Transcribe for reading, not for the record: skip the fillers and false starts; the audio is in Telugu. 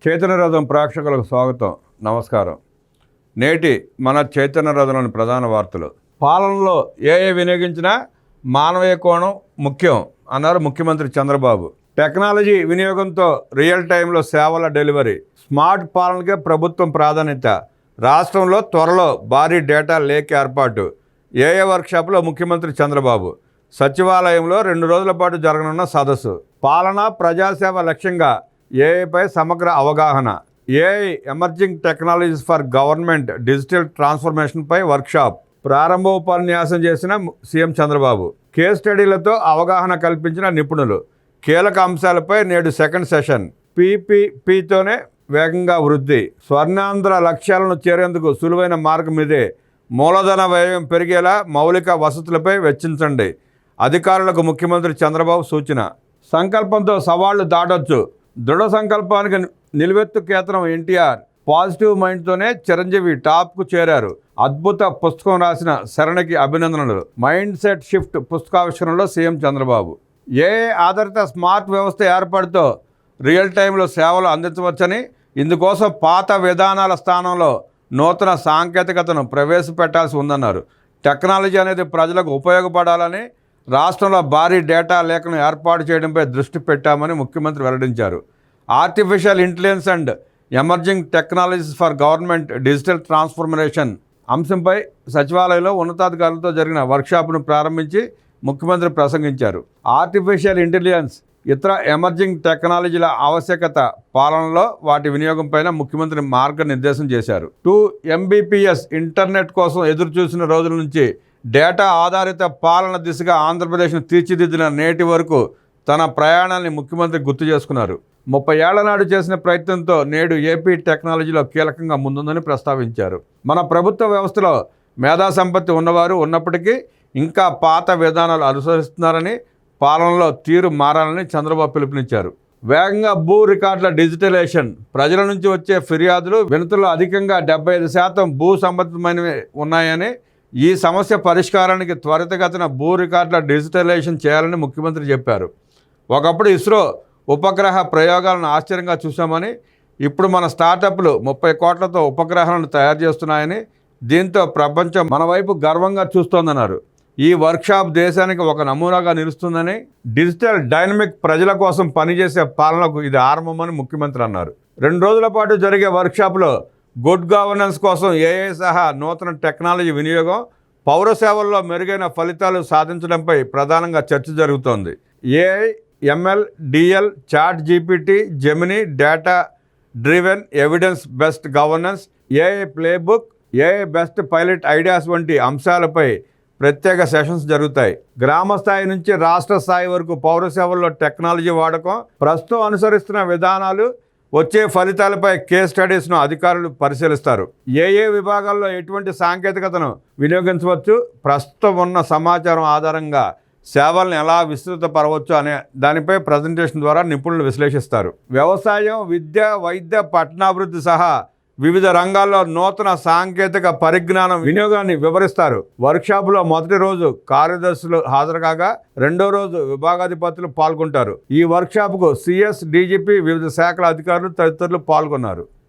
చైతన్య రథం ప్రేక్షకులకు స్వాగతం, నమస్కారం. నేటి మన చైతన్య రథంలోని ప్రధాన వార్తలు. పాలనలో ఏఏ వినియోగించినా మానవీయ కోణం ముఖ్యం అన్నారు ముఖ్యమంత్రి చంద్రబాబు. టెక్నాలజీ వినియోగంతో రియల్ టైంలో సేవల డెలివరీ, స్మార్ట్ పాలనకే ప్రభుత్వం ప్రాధాన్యత. రాష్ట్రంలో త్వరలో భారీ డేటా లేక్ ఏర్పాటు. ఏఏ వర్క్షాప్లో ముఖ్యమంత్రి చంద్రబాబు. సచివాలయంలో 2 రోజుల పాటు జరగనున్న సదస్సు. పాలన ప్రజాసేవ లక్ష్యంగా ఏఐపై సమగ్ర అవగాహన. AI emerging technologies for government digital ట్రాన్స్ఫర్మేషన్పై వర్క్షాప్. ప్రారంభోపన్యాసం చేసిన సీఎం చంద్రబాబు. కేస్ స్టడీలతో అవగాహన కల్పించిన నిపుణులు. కీలక అంశాలపై నేడు సెకండ్ సెషన్. పీపీపీతోనే వేగంగా వృద్ధి. స్వర్ణాంధ్ర లక్ష్యాలను చేరేందుకు సులువైన మార్గం ఇదే. మూలధన వ్యయం పెరిగేలా మౌలిక వసతులపై వెచ్చించండి. అధికారులకు ముఖ్యమంత్రి చంద్రబాబు సూచన. సంకల్పంతో సవాళ్లు దాటొచ్చు. దృఢ సంకల్పానికి నిలువెత్తు కేతనం ఎన్టీఆర్. పాజిటివ్ మైండ్తోనే చిరంజీవి టాప్కు చేరారు. అద్భుత పుస్తకం రాసిన శరణకి అభినందనలు. మైండ్ సెట్ షిఫ్ట్ పుస్తకావిష్కరణలో సీఎం చంద్రబాబు. ఏఐ ఆధారిత స్మార్ట్ వ్యవస్థ ఏర్పాటుతో రియల్ టైంలో సేవలు అందించవచ్చని, ఇందుకోసం పాత విధానాల స్థానంలో నూతన సాంకేతికతను ప్రవేశపెట్టాల్సి ఉందన్నారు. టెక్నాలజీ అనేది ప్రజలకు ఉపయోగపడాలని రాష్ట్రంలో భారీ డేటా లేఖను ఏర్పాటు చేయడంపై దృష్టి పెట్టామని ముఖ్యమంత్రి వెల్లడించారు. Artificial intelligence and emerging technologies for government digital transformation అంశంపై సచివాలయంలో ఉన్నతాధికారులతో జరిగిన వర్క్షాప్ను ప్రారంభించి ముఖ్యమంత్రి ప్రసంగించారు. ఆర్టిఫిషియల్ ఇంటెలిజెన్స్, ఇతర ఎమర్జింగ్ టెక్నాలజీల ఆవశ్యకత, పాలనలో వాటి వినియోగంపైన ముఖ్యమంత్రి మార్గనిర్దేశం చేశారు. 2 Mbps ఇంటర్నెట్ కోసం ఎదురుచూసిన రోజుల నుంచి డేటా ఆధారిత పాలన దిశగా ఆంధ్రప్రదేశ్ను తీర్చిదిద్దిన నేటి వరకు తన ప్రయాణాన్ని ముఖ్యమంత్రి గుర్తు చేసుకున్నారు. 30 ఏళ్ల నాడు చేసిన ప్రయత్నంతో నేడు ఏపీ టెక్నాలజీలో కీలకంగా ముందుందని ప్రస్తావించారు. మన ప్రభుత్వ వ్యవస్థలో మేధా సంపత్తి ఉన్నవారు ఉన్నప్పటికీ ఇంకా పాత విధానాలు అనుసరిస్తున్నారని, పాలనలో తీరు మారాలని చంద్రబాబు పిలుపునిచ్చారు. వేగంగా భూ రికార్డుల డిజిటలైజేషన్. ప్రజల నుంచి వచ్చే ఫిర్యాదులు, వినతుల్లో అధికంగా 75% భూ సంబంధమైనవి ఉన్నాయని, ఈ సమస్య పరిష్కారానికి త్వరితగతిన భూ రికార్డుల డిజిటలైజేషన్ చేయాలని ముఖ్యమంత్రి చెప్పారు. ఒకప్పుడు ఇస్రో ఉపగ్రహ ప్రయోగాలను ఆశ్చర్యంగా చూశామని, ఇప్పుడు మన స్టార్టప్లు 30 కోట్లతో ఉపగ్రహాలను తయారు చేస్తున్నాయని, దీంతో ప్రపంచం మన వైపు గర్వంగా చూస్తోందన్నారు. ఈ వర్క్షాప్ దేశానికి ఒక నమూనాగా నిలుస్తుందని, డిజిటల్ డైనమిక్ ప్రజల కోసం పనిచేసే పాలనకు ఇది ఆరంభమని ముఖ్యమంత్రి అన్నారు. 2 రోజుల పాటు జరిగే వర్క్షాప్లో గుడ్ గవర్నెన్స్ కోసం ఏఐ సహా నూతన టెక్నాలజీ వినియోగం, పౌర సేవల్లో మెరుగైన ఫలితాలు సాధించడంపై ప్రధానంగా చర్చ జరుగుతోంది. AI, ML, DL, chat GPT, Gemini, data driven evidence best governance, AI playbook, AI best pilot ideas వంటి అంశాలపై ప్రత్యేక సెషన్స్ జరుగుతాయి. గ్రామ స్థాయి నుంచి రాష్ట్ర స్థాయి వరకు పౌర సేవల్లో టెక్నాలజీ వాడకం, ప్రస్తుతం అనుసరిస్తున్న విధానాలు, వచ్చే ఫలితాలపై కేస్ స్టడీస్ను అధికారులు పరిశీలిస్తారు. ఏ విభాగాల్లో ఎటువంటి సాంకేతికతను వినియోగించవచ్చు, ప్రస్తుతం ఉన్న సమాచారం ఆధారంగా సేవలను ఎలా విస్తృతపరవచ్చు అనే దానిపై ప్రజెంటేషన్ ద్వారా నిపుణులు విశ్లేషిస్తారు. వ్యవసాయం, విద్య, వైద్య, పట్టణాభివృద్ధి సహా వివిధ రంగాల్లో నూతన సాంకేతిక పరిజ్ఞానం వినియోగాన్ని వివరిస్తారు. వర్క్షాప్లో మొదటి రోజు కార్యదర్శులు హాజరు కాగా, 2వ రోజు విభాగాధిపతులు పాల్గొంటారు. ఈ వర్క్షాప్కు సిఎస్, డీజీపీ, వివిధ శాఖల అధికారులు తదితరులు పాల్గొన్నారు.